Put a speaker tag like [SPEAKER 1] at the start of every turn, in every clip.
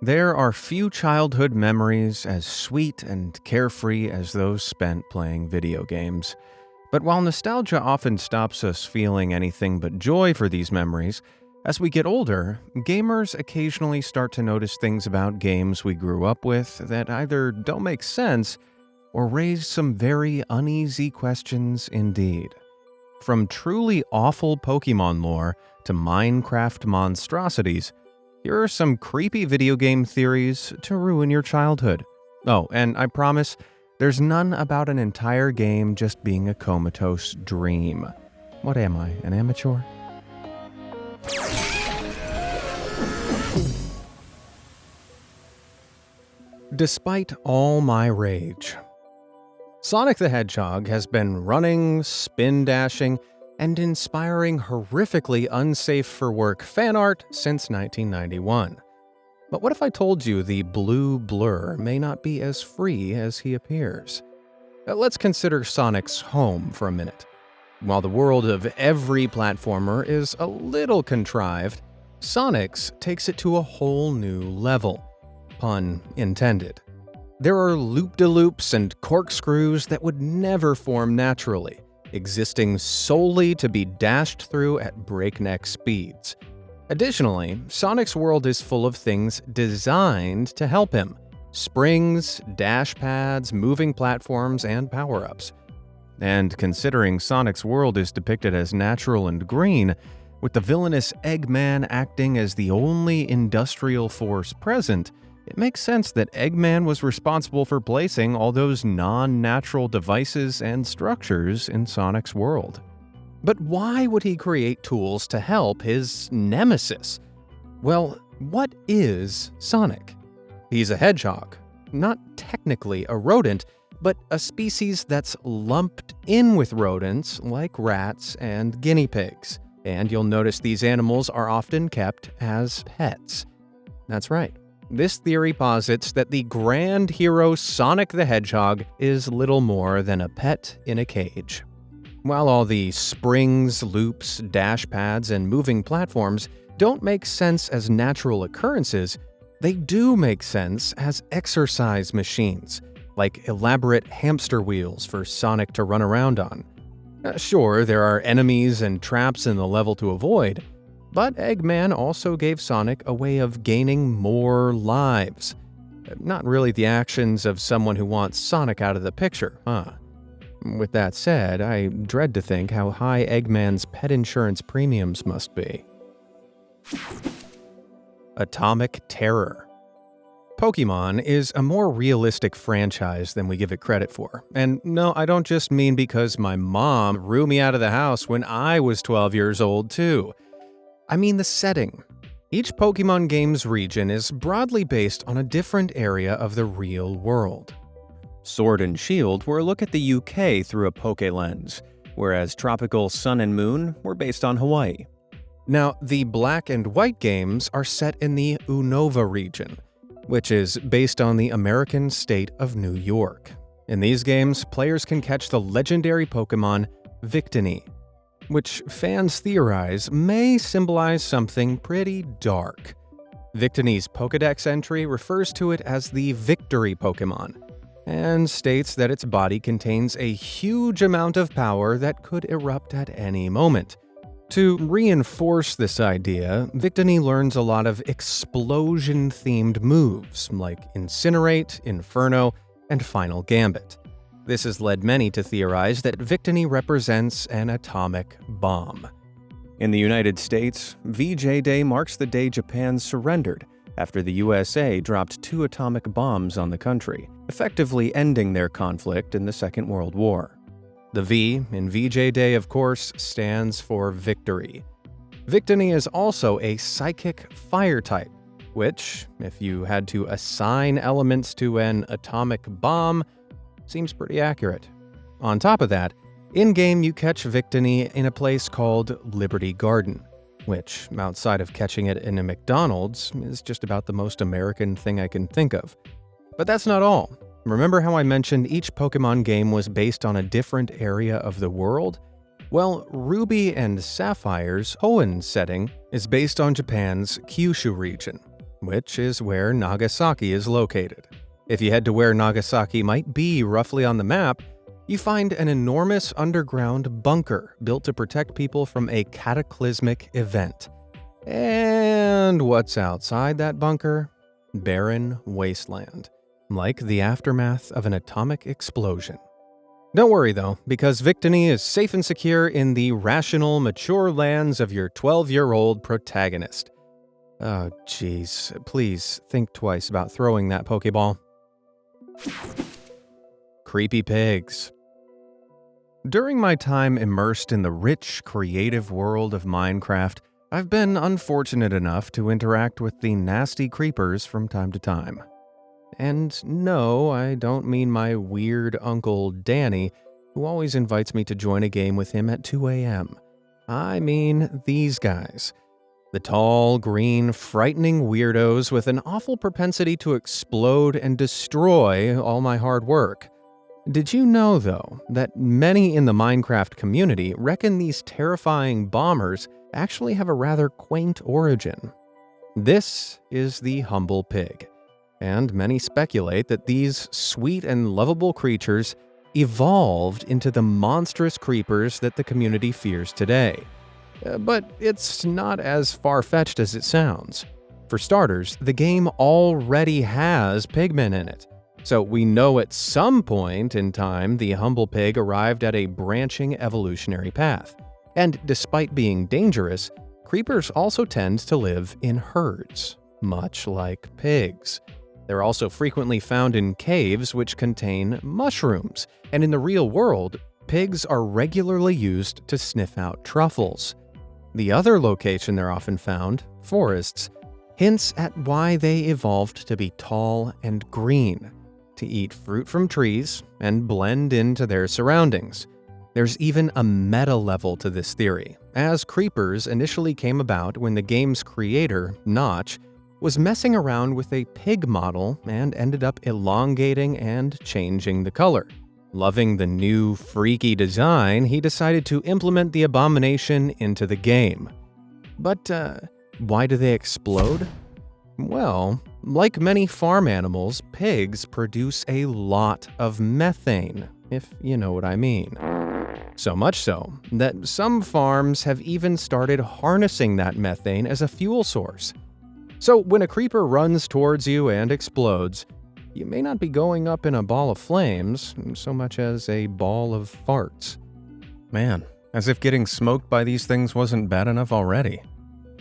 [SPEAKER 1] There are few childhood memories as sweet and carefree as those spent playing video games. But while nostalgia often stops us feeling anything but joy for these memories, as we get older, gamers occasionally start to notice things about games we grew up with that either don't make sense or raise some very uneasy questions indeed. From truly awful Pokemon lore to Minecraft monstrosities, here are some creepy video game theories to ruin your childhood. Oh, and I promise, there's none about an entire game just being a comatose dream. What am I, an amateur? Despite all my rage, Sonic the Hedgehog has been running, spin dashing, and inspiring horrifically unsafe for work fan art since 1991. But what if I told you the blue blur may not be as free as he appears? Let's consider Sonic's home for a minute. While the world of every platformer is a little contrived, Sonic's takes it to a whole new level. Pun intended. There are loop-de-loops and corkscrews that would never form naturally, existing solely to be dashed through at breakneck speeds. Additionally, Sonic's world is full of things designed to help him: springs, dash pads, moving platforms, and power-ups. And considering Sonic's world is depicted as natural and green, with the villainous Eggman acting as the only industrial force present, it makes sense that Eggman was responsible for placing all those non-natural devices and structures in Sonic's world. But why would he create tools to help his nemesis? Well, what is Sonic? He's a hedgehog. Not technically a rodent, but a species that's lumped in with rodents like rats and guinea pigs. And you'll notice these animals are often kept as pets. That's right. This theory posits that the grand hero Sonic the Hedgehog is little more than a pet in a cage. While all the springs, loops, dash pads, and moving platforms don't make sense as natural occurrences, they do make sense as exercise machines, like elaborate hamster wheels for Sonic to run around on. Sure, there are enemies and traps in the level to avoid, but Eggman also gave Sonic a way of gaining more lives. Not really the actions of someone who wants Sonic out of the picture, huh? With that said, I dread to think how high Eggman's pet insurance premiums must be. Atomic Terror. Pokemon is a more realistic franchise than we give it credit for. And no, I don't just mean because my mom threw me out of the house when I was 12 years old, too. I mean the setting. Each Pokemon game's region is broadly based on a different area of the real world. Sword and Shield were a look at the UK through a Poke lens, whereas Tropical Sun and Moon were based on Hawaii. Now, the Black and White games are set in the Unova region, which is based on the American state of New York. In these games, players can catch the legendary Pokemon Victini, which fans theorize may symbolize something pretty dark. Victini's Pokedex entry refers to it as the Victory Pokemon, and states that its body contains a huge amount of power that could erupt at any moment. To reinforce this idea, Victini learns a lot of explosion-themed moves like Incinerate, Inferno, and Final Gambit. This has led many to theorize that Victini represents an atomic bomb. In the United States, VJ Day marks the day Japan surrendered after the USA dropped 2 atomic bombs on the country, effectively ending their conflict in the Second World War. The V in VJ Day, of course, stands for victory. Victini is also a psychic fire type, which, if you had to assign elements to an atomic bomb, seems pretty accurate. On top of that, in-game you catch Victini in a place called Liberty Garden, which, outside of catching it in a McDonald's, is just about the most American thing I can think of. But that's not all. Remember how I mentioned each Pokemon game was based on a different area of the world? Well, Ruby and Sapphire's Hoenn setting is based on Japan's Kyushu region. which is where Nagasaki is located. If you head to where Nagasaki might be roughly on the map, you find an enormous underground bunker built to protect people from a cataclysmic event. And what's outside that bunker? Barren wasteland, like the aftermath of an atomic explosion. Don't worry though, because Victini is safe and secure in the rational, mature lands of your 12-year-old protagonist. Oh jeez, please think twice about throwing that Pokeball. Creepy pigs. During my time immersed in the rich, creative world of Minecraft, I've been unfortunate enough to interact with the nasty creepers from time to time. And no, I don't mean my weird uncle Danny, who always invites me to join a game with him at 2 a.m. I mean these guys. The tall, green, frightening weirdos with an awful propensity to explode and destroy all my hard work. Did you know, though, that many in the Minecraft community reckon these terrifying bombers actually have a rather quaint origin? This is the humble pig, and many speculate that these sweet and lovable creatures evolved into the monstrous creepers that the community fears today. But it's not as far-fetched as it sounds. For starters, the game already has pigmen in it. So we know at some point in time the humble pig arrived at a branching evolutionary path. And despite being dangerous, creepers also tend to live in herds, much like pigs. They're also frequently found in caves which contain mushrooms, and in the real world, pigs are regularly used to sniff out truffles. The other location they're often found, forests, hints at why they evolved to be tall and green, to eat fruit from trees and blend into their surroundings. There's even a meta level to this theory, as creepers initially came about when the game's creator, Notch, was messing around with a pig model and ended up elongating and changing the color. Loving the new, freaky design, he decided to implement the abomination into the game. But, why do they explode? Well, like many farm animals, pigs produce a lot of methane, if you know what I mean. So much so that some farms have even started harnessing that methane as a fuel source. So when a creeper runs towards you and explodes, you may not be going up in a ball of flames so much as a ball of farts. Man, as if getting smoked by these things wasn't bad enough already.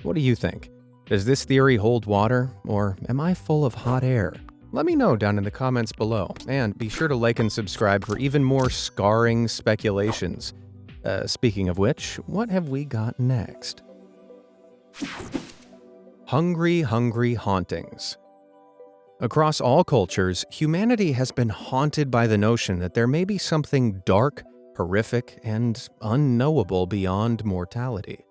[SPEAKER 1] What do you think? Does this theory hold water, or am I full of hot air? Let me know down in the comments below, and be sure to like and subscribe for even more scarring speculations. Speaking of which, what have we got next? Hungry, hungry hauntings. Across all cultures, humanity has been haunted by the notion that there may be something dark, horrific, and unknowable beyond mortality.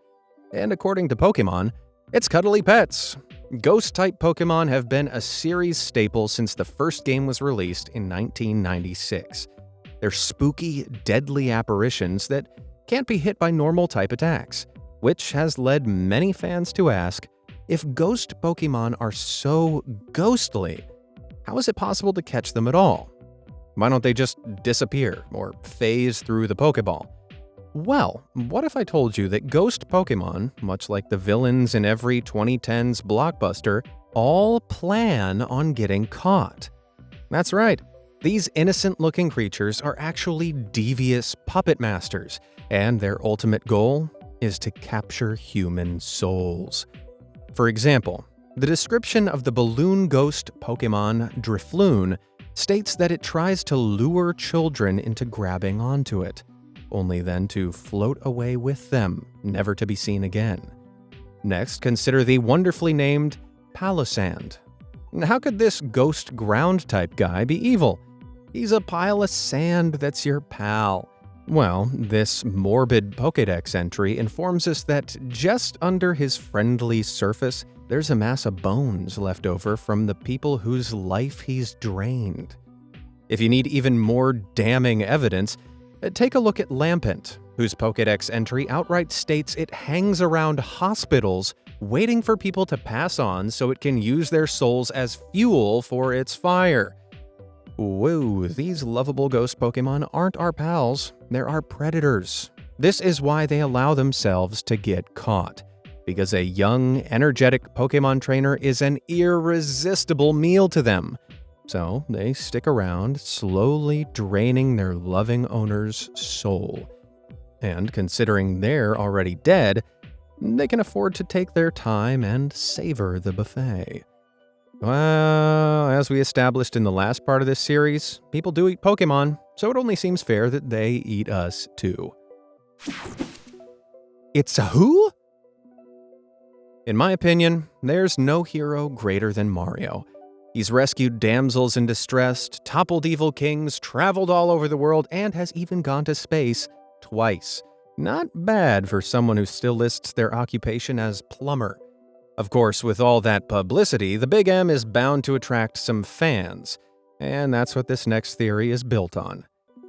[SPEAKER 1] And according to Pokemon, it's cuddly pets. Ghost-type Pokemon have been a series staple since the first game was released in 1996. They're spooky, deadly apparitions that can't be hit by normal-type attacks, which has led many fans to ask, if ghost Pokemon are so ghostly, how is it possible to catch them at all? Why don't they just disappear or phase through the Pokeball? Well, what if I told you that ghost Pokemon, much like the villains in every 2010s blockbuster, all plan on getting caught? That's right, these innocent-looking creatures are actually devious puppet masters, and their ultimate goal is to capture human souls. For example, the description of the balloon ghost Pokemon Drifloon states that it tries to lure children into grabbing onto it, only then to float away with them, never to be seen again. Next, consider the wonderfully named Palossand. How could this ghost ground-type guy be evil? He's a pile of sand that's your pal. Well, this morbid Pokédex entry informs us that just under his friendly surface, there's a mass of bones left over from the people whose life he's drained. If you need even more damning evidence, take a look at Lampent, whose Pokédex entry outright states it hangs around hospitals waiting for people to pass on so it can use their souls as fuel for its fire. Whoa, these lovable ghost Pokemon aren't our pals, they're our predators. This is why they allow themselves to get caught, because a young, energetic Pokemon trainer is an irresistible meal to them. So they stick around, slowly draining their loving owner's soul. And considering they're already dead, they can afford to take their time and savor the buffet. Well, as we established in the last part of this series, people do eat Pokemon, so it only seems fair that they eat us too. It's a who? In my opinion, there's no hero greater than Mario. He's rescued damsels in distress, toppled evil kings, traveled all over the world, and has even gone to space twice. Not bad for someone who still lists their occupation as plumber. Of course, with all that publicity, the Big M is bound to attract some fans, and that's what this next theory is built on.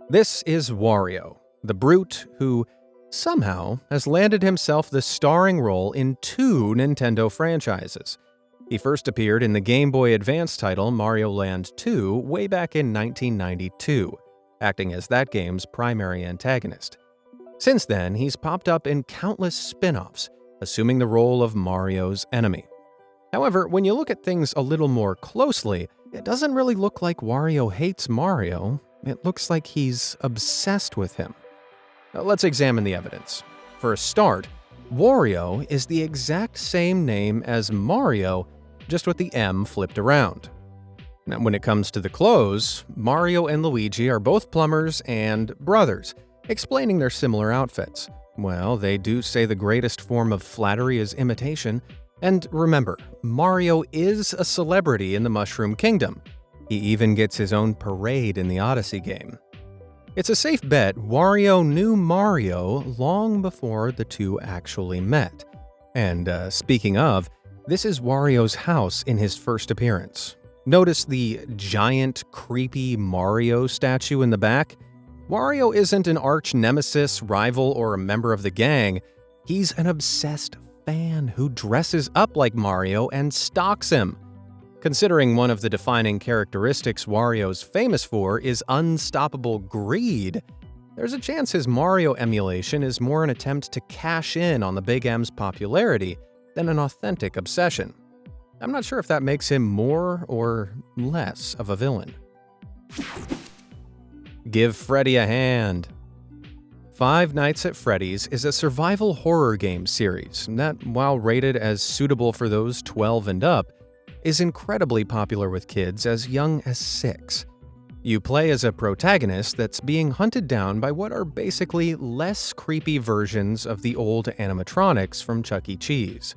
[SPEAKER 1] This is Wario, the brute who somehow has landed himself the starring role in 2 Nintendo franchises. He first appeared in the Game Boy Advance title Mario Land 2 way back in 1992, acting as that game's primary antagonist. Since then, he's popped up in countless spin-offs, assuming the role of Mario's enemy. However, when you look at things a little more closely, it doesn't really look like Wario hates Mario. It looks like he's obsessed with him. Now, let's examine the evidence. For a start, Wario is the exact same name as Mario, just with the M flipped around. Now, when it comes to the clothes, Mario and Luigi are both plumbers and brothers, explaining their similar outfits. Well, they do say the greatest form of flattery is imitation. And remember, Mario is a celebrity in the Mushroom Kingdom. He even gets his own parade in the Odyssey game. It's a safe bet Wario knew Mario long before the two actually met. And speaking of, this is Wario's house in his first appearance. Notice the giant, creepy Mario statue in the back? Wario isn't an arch nemesis, rival, or a member of the gang. He's an obsessed fan who dresses up like Mario and stalks him. Considering one of the defining characteristics Wario's famous for is unstoppable greed, there's a chance his Mario emulation is more an attempt to cash in on the Big M's popularity than an authentic obsession. I'm not sure if that makes him more or less of a villain. Give Freddy a hand. Five Nights at Freddy's is a survival horror game series that, while rated as suitable for those 12 and up, is incredibly popular with kids as young as 6. You play as a protagonist that's being hunted down by what are basically less creepy versions of the old animatronics from Chuck E. Cheese.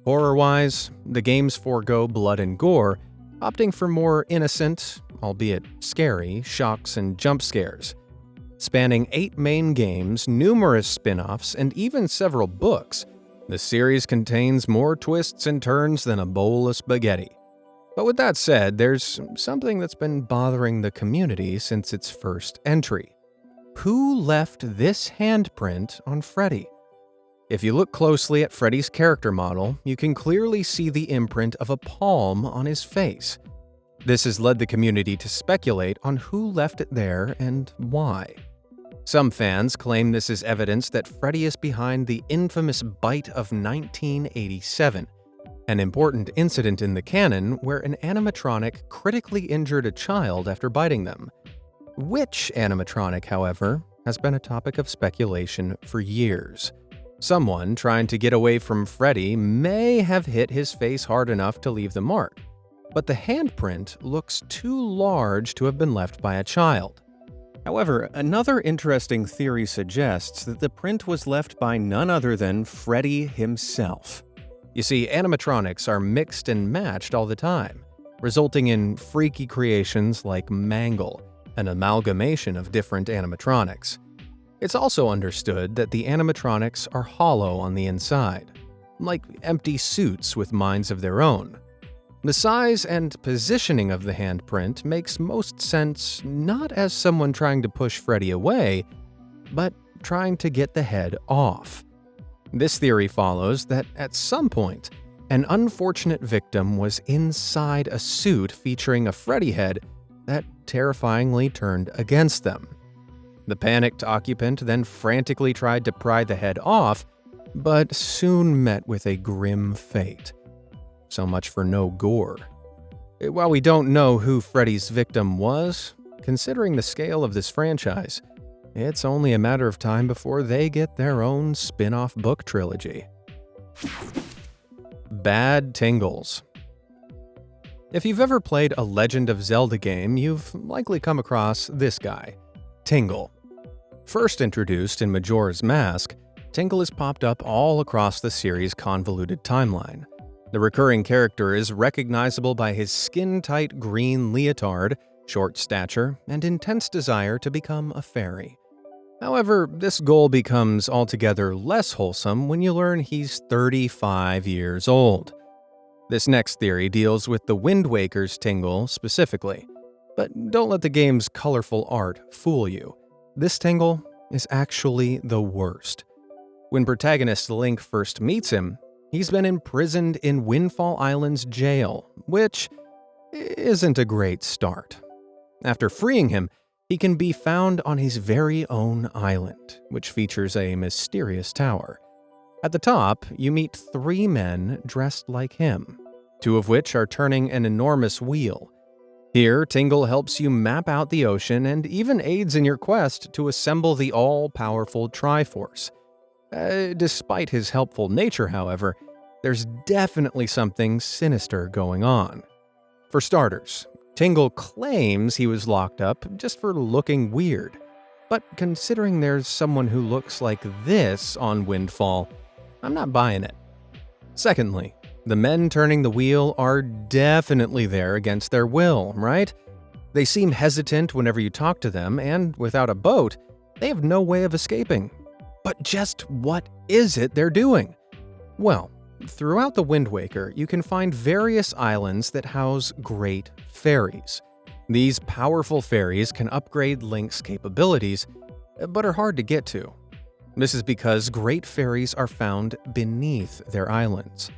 [SPEAKER 1] Horror-wise, the games forego blood and gore, opting for more innocent, albeit scary, shocks and jump scares. Spanning 8 main games, numerous spin-offs, and even several books, the series contains more twists and turns than a bowl of spaghetti. But with that said, there's something that's been bothering the community since its first entry. Who left this handprint on Freddy? If you look closely at Freddy's character model, you can clearly see the imprint of a palm on his face. This has led the community to speculate on who left it there and why. Some fans claim this is evidence that Freddy is behind the infamous bite of 1987, an important incident in the canon where an animatronic critically injured a child after biting them. Which animatronic, however, has been a topic of speculation for years. Someone trying to get away from Freddy may have hit his face hard enough to leave the mark, but the handprint looks too large to have been left by a child. However, another interesting theory suggests that the print was left by none other than Freddy himself. You see, animatronics are mixed and matched all the time, resulting in freaky creations like Mangle, an amalgamation of different animatronics. It's also understood that the animatronics are hollow on the inside, like empty suits with minds of their own. The size and positioning of the handprint makes most sense not as someone trying to push Freddy away, but trying to get the head off. This theory follows that at some point, an unfortunate victim was inside a suit featuring a Freddy head that terrifyingly turned against them. The panicked occupant then frantically tried to pry the head off, but soon met with a grim fate. So much for no gore. While we don't know who Freddy's victim was, considering the scale of this franchise, it's only a matter of time before they get their own spin-off book trilogy. Bad tingles. If you've ever played a Legend of Zelda game, you've likely come across this guy, Tingle. First introduced in Majora's Mask, Tingle has popped up all across the series' convoluted timeline. The recurring character is recognizable by his skin-tight green leotard, short stature, and intense desire to become a fairy. However, this goal becomes altogether less wholesome when you learn he's 35 years old. This next theory deals with the Wind Waker's Tingle specifically, but don't let the game's colorful art fool you. This Tingle is actually the worst. When protagonist Link first meets him, he's been imprisoned in Windfall Island's jail, which isn't a great start. After freeing him, he can be found on his very own island, which features a mysterious tower. At the top, you meet 3 men dressed like him, 2 of which are turning an enormous wheel. Here, Tingle helps you map out the ocean and even aids in your quest to assemble the all-powerful Triforce. Despite his helpful nature, however, there's definitely something sinister going on. For starters, Tingle claims he was locked up just for looking weird. But considering there's someone who looks like this on Windfall, I'm not buying it. Secondly, the men turning the wheel are definitely there against their will, right? They seem hesitant whenever you talk to them, and without a boat, they have no way of escaping. But just what is it they're doing? Well, throughout the Wind Waker, you can find various islands that house great fairies. These powerful fairies can upgrade Link's capabilities, but are hard to get to. This is because great fairies are found beneath their islands.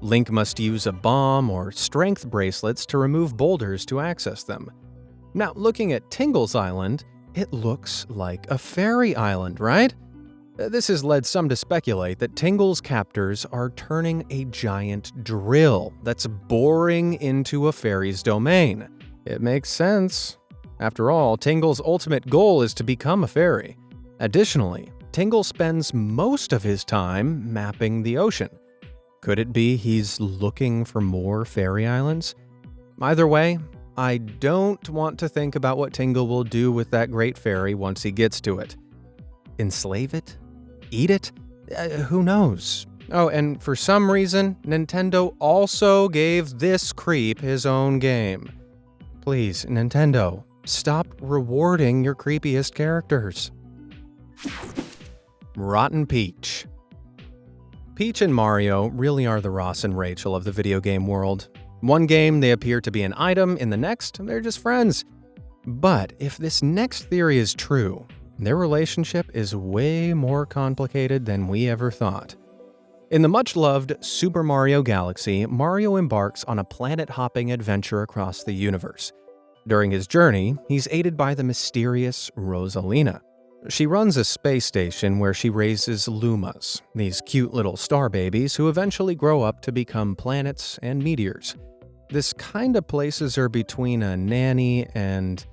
[SPEAKER 1] Link must use a bomb or strength bracelets to remove boulders to access them. Now, looking at Tingle's island, it looks like a fairy island, right? This has led some to speculate that Tingle's captors are turning a giant drill that's boring into a fairy's domain. It makes sense. After all, Tingle's ultimate goal is to become a fairy. Additionally, Tingle spends most of his time mapping the ocean. Could it be he's looking for more fairy islands? Either way, I don't want to think about what Tingle will do with that great fairy once he gets to it. Enslave it? Eat it? Who knows? Oh, and for some reason, Nintendo also gave this creep his own game. Please, Nintendo, stop rewarding your creepiest characters. Rotten Peach. Peach and Mario really are the Ross and Rachel of the video game world. One game, they appear to be an item, in the next, they're just friends. But if this next theory is true, their relationship is way more complicated than we ever thought. In the much-loved Super Mario Galaxy, Mario embarks on a planet-hopping adventure across the universe. During his journey, he's aided by the mysterious Rosalina. She runs a space station where she raises Lumas, these cute little star babies who eventually grow up to become planets and meteors. This kinda places her between a nanny and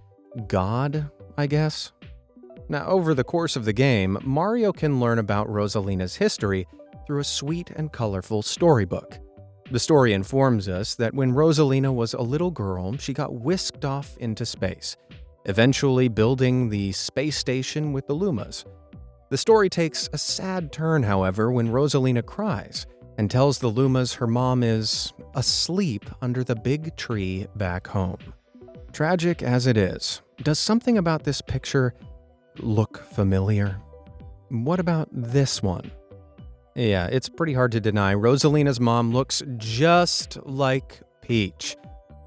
[SPEAKER 1] God, I guess? Now, over the course of the game, Mario can learn about Rosalina's history through a sweet and colorful storybook. The story informs us that when Rosalina was a little girl, she got whisked off into space, eventually building the space station with the Lumas. The story takes a sad turn, however, when Rosalina cries and tells the Lumas her mom is asleep under the big tree back home. Tragic as it is, does something about this picture look familiar? What about this one? Yeah, it's pretty hard to deny Rosalina's mom looks just like Peach.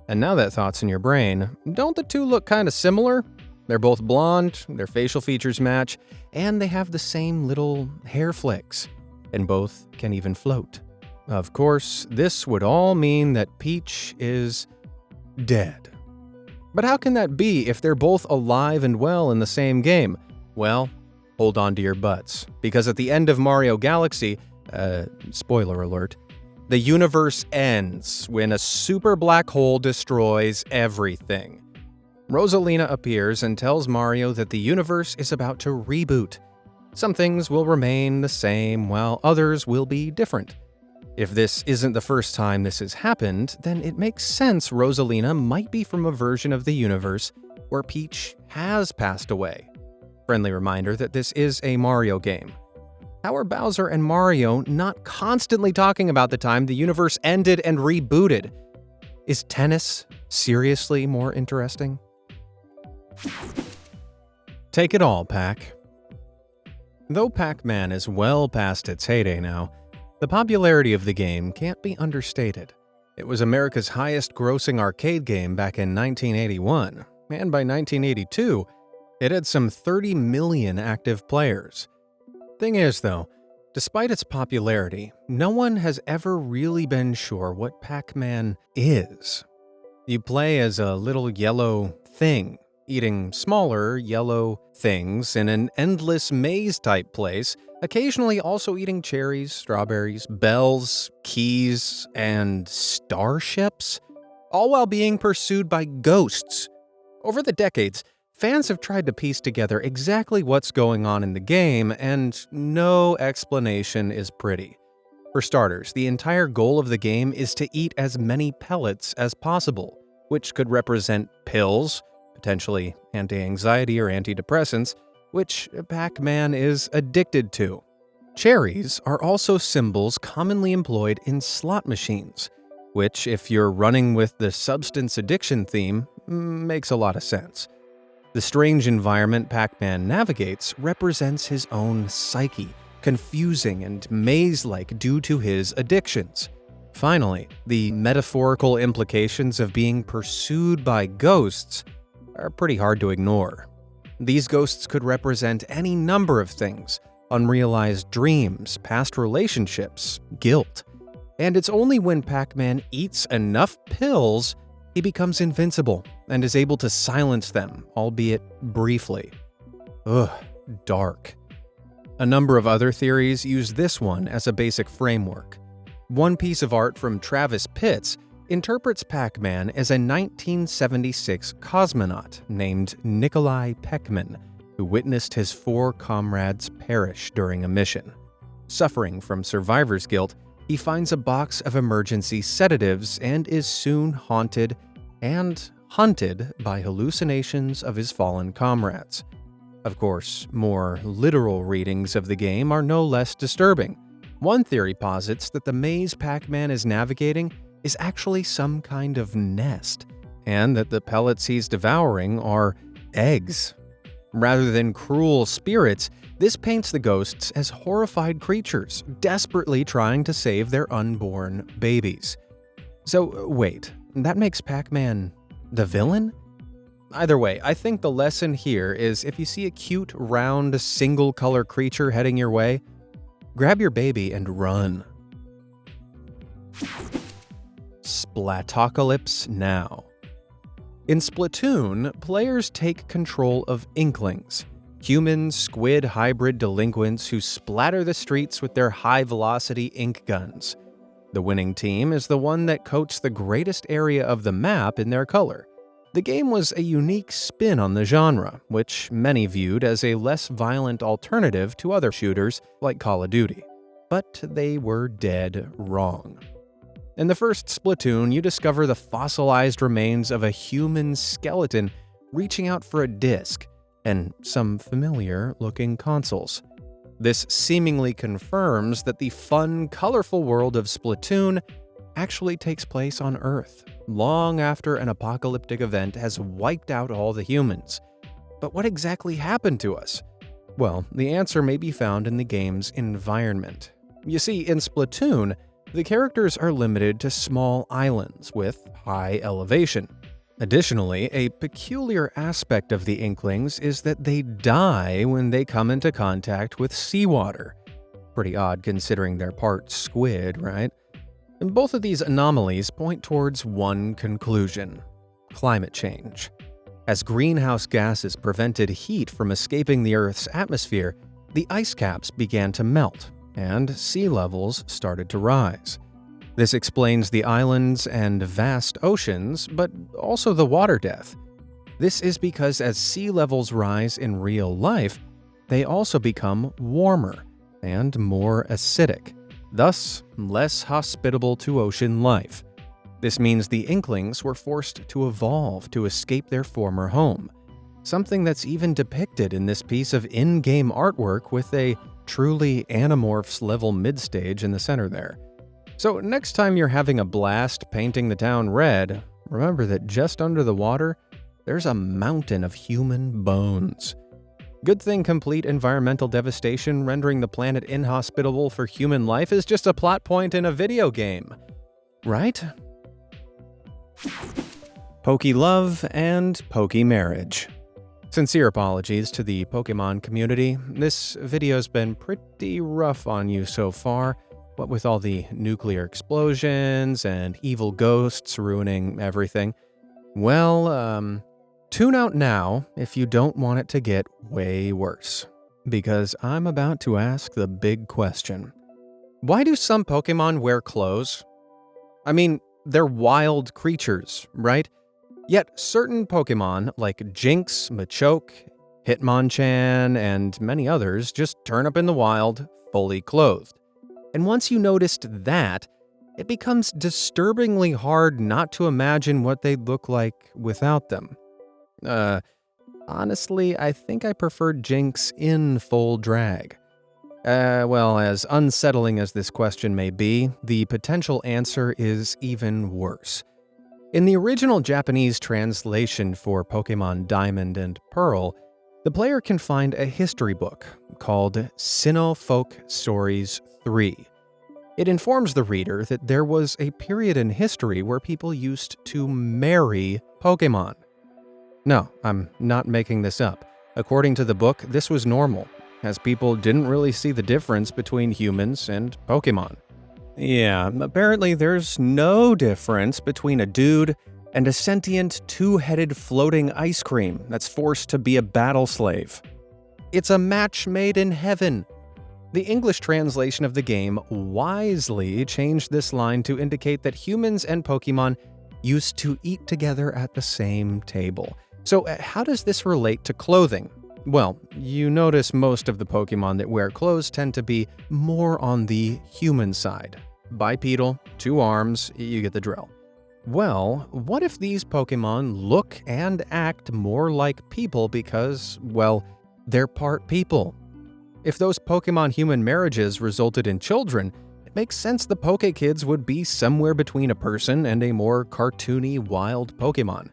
[SPEAKER 1] And now that thought's in your brain, don't the two look kinda similar? They're both blonde, their facial features match, and they have the same little hair flicks. and both can even float. Of course, this would all mean that Peach is dead. But how can that be if they're both alive and well in the same game? Well, hold on to your butts, because at the end of Mario Galaxy, spoiler alert, the universe ends when a super black hole destroys everything. Rosalina appears and tells Mario that the universe is about to reboot. Some things will remain the same, while others will be different. If this isn't the first time this has happened, then it makes sense Rosalina might be from a version of the universe where Peach has passed away. Friendly reminder that this is a Mario game. How are Bowser and Mario not constantly talking about the time the universe ended and rebooted? Is tennis seriously more interesting? Take it all, Pac. Though Pac-Man is well past its heyday now, the popularity of the game can't be understated. It was America's highest-grossing arcade game back in 1981, and by 1982, it had some 30 million active players. Thing is, though, despite its popularity, no one has ever really been sure what Pac-Man is. You play as a little yellow thing, eating smaller yellow things in an endless maze-type place, occasionally also eating cherries, strawberries, bells, keys, and starships, all while being pursued by ghosts. Over the decades, fans have tried to piece together exactly what's going on in the game, and no explanation is pretty. For starters, the entire goal of the game is to eat as many pellets as possible, which could represent pills, potentially anti-anxiety or antidepressants, which Pac-Man is addicted to. Cherries are also symbols commonly employed in slot machines, which, if you're running with the substance addiction theme, makes a lot of sense. The strange environment Pac-Man navigates represents his own psyche, confusing and maze-like due to his addictions. Finally, the metaphorical implications of being pursued by ghosts are pretty hard to ignore. These ghosts could represent any number of things: unrealized dreams, past relationships, guilt. And it's only when Pac-Man eats enough pills he becomes invincible and is able to silence them, albeit briefly. Ugh, dark. A number of other theories use this one as a basic framework. One piece of art from Travis Pitts interprets Pac-Man as a 1976 cosmonaut named Nikolai Peckman, who witnessed his 4 comrades perish during a mission. Suffering from survivor's guilt, he finds a box of emergency sedatives and is soon haunted and hunted by hallucinations of his fallen comrades. Of course, more literal readings of the game are no less disturbing. One theory posits that the maze Pac-Man is navigating is actually some kind of nest, and that the pellets he's devouring are eggs. Rather than cruel spirits, this paints the ghosts as horrified creatures, desperately trying to save their unborn babies. So wait, that makes Pac-Man the villain? Either way, I think the lesson here is if you see a cute, round, single-color creature heading your way, grab your baby and run. Splatocalypse now. In Splatoon, players take control of Inklings, human squid hybrid delinquents who splatter the streets with their high-velocity ink guns. The winning team is the one that coats the greatest area of the map in their color. The game was a unique spin on the genre, which many viewed as a less violent alternative to other shooters like Call of Duty. But they were dead wrong. In the first Splatoon, you discover the fossilized remains of a human skeleton reaching out for a disc, and some familiar-looking consoles. This seemingly confirms that the fun, colorful world of Splatoon actually takes place on Earth, long after an apocalyptic event has wiped out all the humans. But what exactly happened to us? Well, the answer may be found in the game's environment. You see, in Splatoon, the characters are limited to small islands with high elevation. Additionally, a peculiar aspect of the Inklings is that they die when they come into contact with seawater. Pretty odd considering they're part squid, right? And both of these anomalies point towards one conclusion: climate change. As greenhouse gases prevented heat from escaping the Earth's atmosphere, the ice caps began to melt, and sea levels started to rise. This explains the islands and vast oceans, but also the water death. This is because as sea levels rise in real life, they also become warmer and more acidic, thus less hospitable to ocean life. This means the Inklings were forced to evolve to escape their former home, something that's even depicted in this piece of in-game artwork with a truly Animorphs-level midstage in the center there. So next time you're having a blast painting the town red, remember that just under the water, there's a mountain of human bones. Good thing complete environmental devastation rendering the planet inhospitable for human life is just a plot point in a video game, right? Pokey love and Pokey marriage. Sincere apologies to the Pokemon community. This video's been pretty rough on you so far, what with all the nuclear explosions and evil ghosts ruining everything. Well, tune out now if you don't want it to get way worse, because I'm about to ask the big question. Why do some Pokemon wear clothes? I mean, they're wild creatures, right? Yet certain Pokemon like Jinx, Machoke, Hitmonchan, and many others just turn up in the wild, fully clothed. And once you noticed that, it becomes disturbingly hard not to imagine what they'd look like without them. Honestly, I think I prefer Jinx in full drag. Well, as unsettling as this question may be, the potential answer is even worse. In the original Japanese translation for Pokemon Diamond and Pearl, the player can find a history book called Sinnoh Folk Stories 3. It informs the reader that there was a period in history where people used to marry Pokemon. No, I'm not making this up. According to the book, this was normal, as people didn't really see the difference between humans and Pokemon. Yeah, apparently there's no difference between a dude and a sentient two-headed floating ice cream that's forced to be a battle slave. It's a match made in heaven. The English translation of the game wisely changed this line to indicate that humans and Pokemon used to eat together at the same table. So how does this relate to clothing? Well, you notice most of the Pokemon that wear clothes tend to be more on the human side. Bipedal, 2 arms, you get the drill. Well, what if these Pokemon look and act more like people because, well, they're part people? If those Pokemon-human marriages resulted in children, it makes sense the Pokekids would be somewhere between a person and a more cartoony wild Pokemon.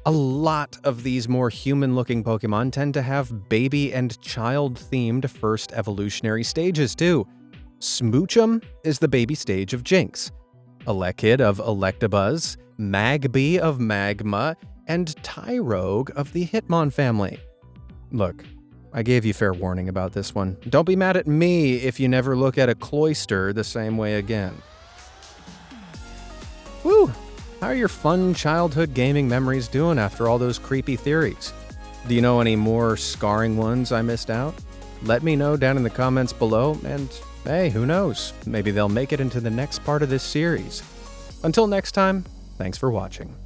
[SPEAKER 1] A lot of these more human-looking Pokemon tend to have baby and child-themed first evolutionary stages too. Smoochum is the baby stage of Jinx, Elekid of Electabuzz, Magby of Magma, and Tyrogue of the Hitmon family. Look, I gave you fair warning about this one. Don't be mad at me if you never look at a cloister the same way again. Woo! How are your fun childhood gaming memories doing after all those creepy theories? Do you know any more scarring ones I missed out? Let me know down in the comments below, and hey, who knows? Maybe they'll make it into the next part of this series. Until next time, thanks for watching.